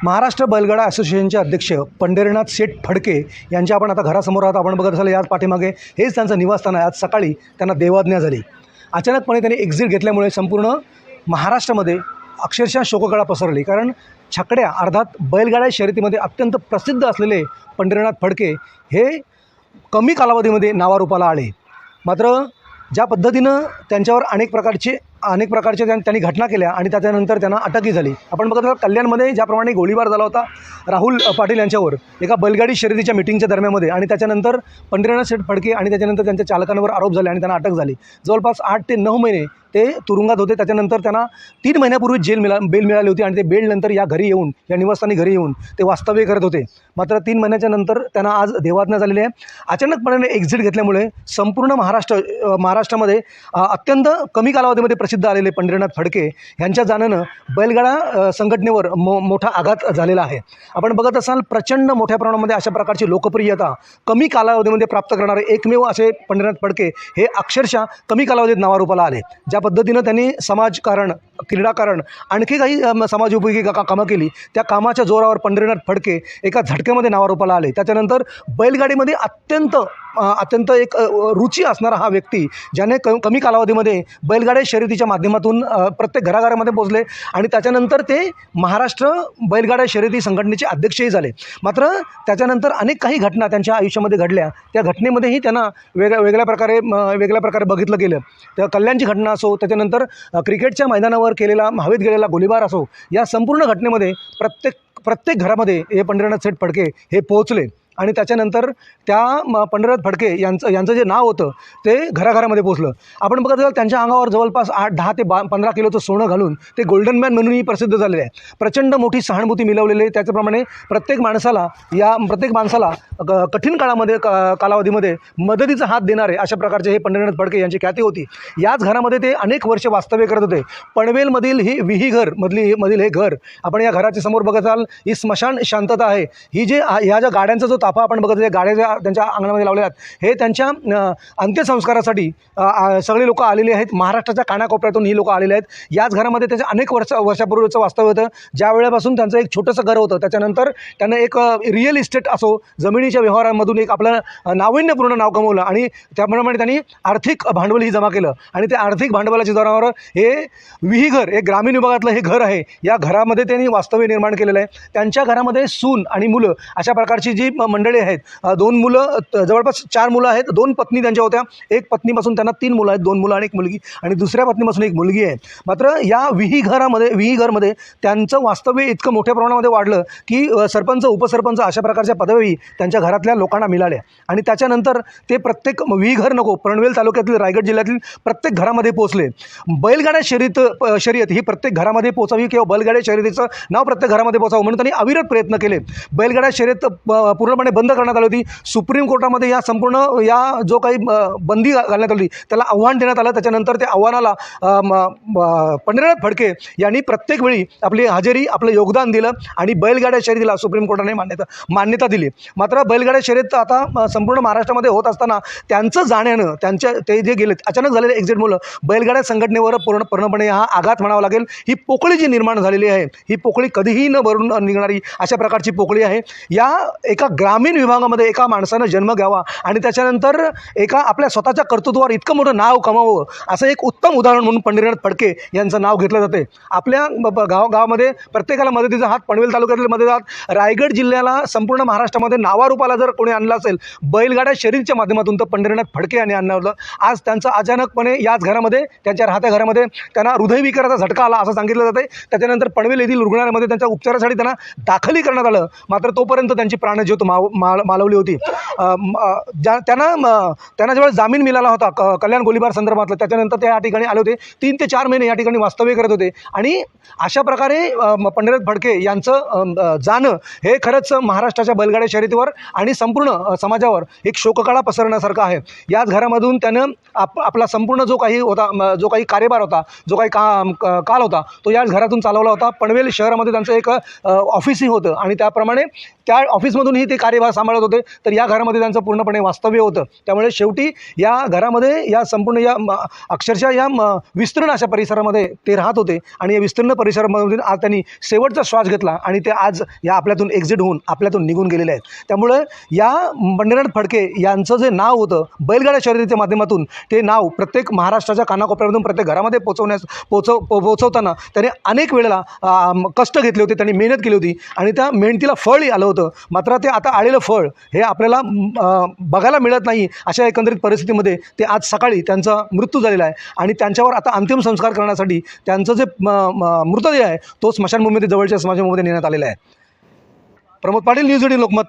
महाराष्ट्र बैलगाडा असोसिएशनचे अध्यक्ष पंढरीनाथ शेठ फडके यांच्या आपण आता घरासमोर आहात. आपण बघत असाल याच पाठीमागे हेच त्यांचं निवासस्थान आहे. आज सकाळी त्यांना देवाज्ञा झाली. अचानकपणे त्यांनी एक्झिट घेतल्यामुळे संपूर्ण महाराष्ट्रामध्ये अक्षरशः शोककळा पसरली. कारण छकड्या अर्थात बैलगाड्या शर्यतीमध्ये अत्यंत प्रसिद्ध असलेले पंढरीनाथ फडके हे कमी कालावधीमध्ये नावारूपाला आले. मात्र ज्या पद्धतीनं त्यांच्यावर अनेक प्रकारचे त्यांनी घटना केल्या आणि त्याच्यानंतर त्यांना अटकही झाली. आपण बघत आहोत कल्याणमध्ये ज्याप्रमाणे गोळीबार झाला होता राहुल पाटील यांच्यावर एका बैलगाडी शर्यतीच्या मिटिंगच्या दरम्यानमध्ये आणि त्याच्यानंतर पंढरीनाथ शेठ फडके आणि त्याच्यानंतर त्यांच्या चालकांवर आरोप झाले आणि त्यांना अटक झाली. जवळपास 8 ते 9 महिने ते तुरुंगात होते. त्याच्यानंतर त्यांना 3 महिन्यापूर्वी बेल मिळाली होती आणि ते बेलनंतर या घरी येऊन या निवासस्थानी घरी येऊन ते वास्तव्य करत होते. मात्र 3 महिन्याच्या नंतर त्यांना आज देवाज्ञा झालेली आहे. अचानकपणे एक्झिट घेतल्यामुळे संपूर्ण महाराष्ट्रामध्ये अत्यंत कमी कालावधीमध्ये प्रसिद्ध आलेले पंढरीनाथ फडके यांच्या जाण्यानं बैलगाडा संघटनेवर मोठा आघात झालेला आहे. आपण बघत असाल प्रचंड मोठ्या प्रमाणामध्ये अशा प्रकारची लोकप्रियता कमी कालावधीमध्ये प्राप्त करणारे एकमेव असे पंढरीनाथ फडके हे अक्षरशः कमी कालावधीत नावारूपाला आले. ज्या पद्धतीनं त्यांनी समाजकारण, क्रीडाकारण, आणखी काही समाजोपयोगी कामं केली त्या कामाच्या जोरावर पंढरीनाथ फडके एका झटक्यामध्ये नावारूपाला आले. त्याच्यानंतर बैलगाडीमध्ये अत्यंत एक रुची असणारा हा व्यक्ती ज्याने कमी कालावधीमध्ये बैलगाड्या शर्यतीच्या माध्यमातून प्रत्येक घराघरामध्ये पोहोचले आणि त्याच्यानंतर ते महाराष्ट्र बैलगाड्या शर्यती संघटनेचे अध्यक्षही झाले. मात्र त्याच्यानंतर अनेक काही घटना त्यांच्या आयुष्यामध्ये घडल्या. त्या घटनेमध्येही त्यांना वेगळ्या प्रकारे बघितलं गेलं. त्या कल्याणची घटना असो, त्याच्यानंतर क्रिकेटच्या मैदानावर केलेला हवेत गेलेला गोळीबार असो, या संपूर्ण घटनेमध्ये प्रत्येक घरामध्ये हे पंढरीनाथ शेठ फडके हे पोहोचले आणि त्याच्यानंतर त्या पंढरीनाथ फडके यांचं जे नाव होतं ते घराघरामध्ये पोचलं. आपण बघत असाल त्यांच्या अंगावर जवळपास 10 ते 15 किलोचं सोनं घालून ते गोल्डन मॅन म्हणूनही प्रसिद्ध झालेले आहे. प्रचंड मोठी सहानुभूती मिळवलेली. त्याच्याप्रमाणे प्रत्येक माणसाला कठीण कालावधीमध्ये मदतीचा हात देणारे अशा प्रकारचे हे पंढरीनाथ फडके यांची ख्याती होती. याच घरामध्ये ते अनेक वर्ष वास्तव्य करत होते. पनवेलमधील ही विहीघर मधील हे घर आपण या घराच्या समोर बघत असाल. ही स्मशान शांतता आहे. ही ह्या ज्या गाड्यांचा जो ताफा आपण बघत गाड्या त्यांच्या अंगणामध्ये लावलेल्या आहेत हे त्यांच्या अंत्यसंस्कारासाठी सगळे लोक आलेले आहेत. महाराष्ट्राच्या कानाकोपऱ्यातून ही लोक आलेले आहेत. याच घरामध्ये त्याच्या अनेक वर्षापूर्वीचं वास्तव्य होतं. ज्या वेळेपासून त्यांचं एक छोटंसं घर होतं त्याच्यानंतर त्यानं एक रिअल इस्टेट असो, जमिनीच्या व्यवहारांमधून एक आपलं नाविन्यपूर्ण नाव कमवलं आणि त्याप्रमाणे त्यांनी आर्थिक भांडवलही जमा केलं आणि त्या आर्थिक भांडवलाच्या जोरावर हे विहीघर, एक ग्रामीण विभागातलं हे घर आहे. या घरामध्ये त्यांनी वास्तव्य निर्माण केलेलं आहे. त्यांच्या घरामध्ये सून आणि मुलं अशा प्रकारची जी मंडळी आहेत, 2 मुलं, जवळपास 4 मुलं आहेत. 2 पत्नी त्यांच्या होत्या. एक पत्नीपासून त्यांना 3 मुलं आहेत, 2 मुलं आणि 1 मुलगी, आणि दुसऱ्या पत्नीपासून 1 मुलगी आहे. मात्र या विहीघरमध्ये त्यांचं वास्तव्य इतकं मोठ्या प्रमाणामध्ये वाढलं की सरपंच, उपसरपंच अशा प्रकारच्या पदवी त्यांच्या घरातल्या लोकांना मिळाल्या आणि त्याच्यानंतर ते प्रत्येक विहीघर पनवेल तालुक्यातील, रायगड जिल्ह्यातील प्रत्येक घरामध्ये पोहोचले. बैलगाड्या शर्यत ही प्रत्येक घरामध्ये पोहोचावी किंवा बैलगाड्या शर्यतीचं नाव प्रत्येक घरामध्ये पोहोचावं म्हणून त्यांनी अविरत प्रयत्न केले. बैलगाड्या शर्यत पूर्णपणे बंद करण्यात आली होती. सुप्रीम कोर्टामध्ये या जो काही बंदी घालण्यात आली त्याला आव्हान देण्यात आलं. त्याच्यानंतर त्या आव्हानाला पंढरीनाथ फडके यांनी प्रत्येक वेळी आपली हजेरी, आपलं योगदान दिलं आणि बैलगाड्या शर्यतीला सुप्रीम कोर्टाने मान्यता दिली. मात्र बैलगाड्या शर्यत आता संपूर्ण महाराष्ट्रामध्ये होत असताना त्यांचं जाण्यानं ते जे गेले अचानक झालेल्या एक्झिटमुळे बैलगाड्या संघटनेवर पूर्णपणे हा आघात म्हणावा लागेल. ही पोकळी जी निर्माण झालेली आहे ही पोकळी कधीही न भरून निघणारी अशा प्रकारची पोकळी आहे. या एका ग्रामीण विभागामध्ये एका माणसानं जन्म घ्यावा आणि त्याच्यानंतर एका आपल्या स्वतःच्या कर्तृत्वावर इतकं मोठं नाव कमावं असं एक उत्तम उदाहरण म्हणून पंढरीनाथ फडके यांचं नाव घेतलं जाते. आपल्या गावामध्ये प्रत्येकाला मदतीचा हात, पनवेल तालुक्यातील मदतीचा, रायगड जिल्ह्याला संपूर्ण महाराष्ट्रामध्ये नावारूपाला जर कोणी आणलं असेल बैलगाड्या शर्यतीच्या माध्यमातून तर पंढरीनाथ फडके यांनी आणलं होतं. आज त्यांचं अचानकपणे याच घरामध्ये, त्यांच्या राहत्या घरामध्ये त्यांना हृदयविकाराचा झटका आला असं सांगितलं जाते. त्याच्यानंतर पनवेल येथील रुग्णालयामध्ये त्यांच्या उपचारासाठी त्यांना दाखलही करण्यात आलं. मात्र तोपर्यंत त्यांची प्राणज्योत मालवली होती. त्यांना जेव्हा जामीन मिळाला होता कल्याण गोळीबार संदर्भातला त्याच्यानंतर ते या ठिकाणी आले होते. 3 ते 4 महिने या ठिकाणी वास्तव्य करत होते आणि अशा प्रकारे पंढरीनाथ फडके यांचं जाणं हे खरंच महाराष्ट्राच्या बैलगाड्या शर्यतीवर आणि संपूर्ण समाजावर एक शोककळा पसरण्यासारखं आहे. याच घरामधून त्यानं आपला संपूर्ण जो काही कार्यभार होता, जो काही काल होता तो याच घरातून चालवला होता. पनवेल शहरामध्ये त्यांचं एक ऑफिसही होतं आणि त्याप्रमाणे त्या ऑफिसमधूनही ते कार्यभार सांभाळत होते, तर या घरामध्ये त्यांचं पूर्णपणे वास्तव्य होतं. त्यामुळे शेवटी या घरामध्ये या संपूर्ण या अक्षरशः या विस्तीर्ण अशा परिसरामध्ये ते राहत होते आणि या विस्तीर्ण परिसरामधून आज त्यांनी शेवटचा श्वास घेतला आणि ते आज या आपल्यातून एक्झिट होऊन आपल्यातून निघून गेलेले आहेत. त्यामुळे या पंढरीनाथ फडके यांचं जे नाव होतं बैलगाड्या शर्यतीच्या माध्यमातून, ते नाव प्रत्येक महाराष्ट्राच्या कानाकोपऱ्यामधून प्रत्येक घरामध्ये पोचवताना त्याने अनेक वेळेला कष्ट घेतले होते, त्यांनी मेहनत केली होती आणि त्या मेहनतीला फळही आलं होतं. मात्र ते आता आलेलं फळ हे आपल्याला बघायला मिळत नाही. अशा एकंदरीत परिस्थितीमध्ये ते आज सकाळी त्यांचा मृत्यू झालेला आहे आणि त्यांच्यावर आता अंतिम संस्कार करण्यासाठी त्यांचं जे मृतदेह आहे तो स्मशानभूमीमध्ये जवळच्या स्मशानभूमीमध्ये नेण्यात आलेला आहे. प्रमोद पाटील, न्यूज 18 लोकमत.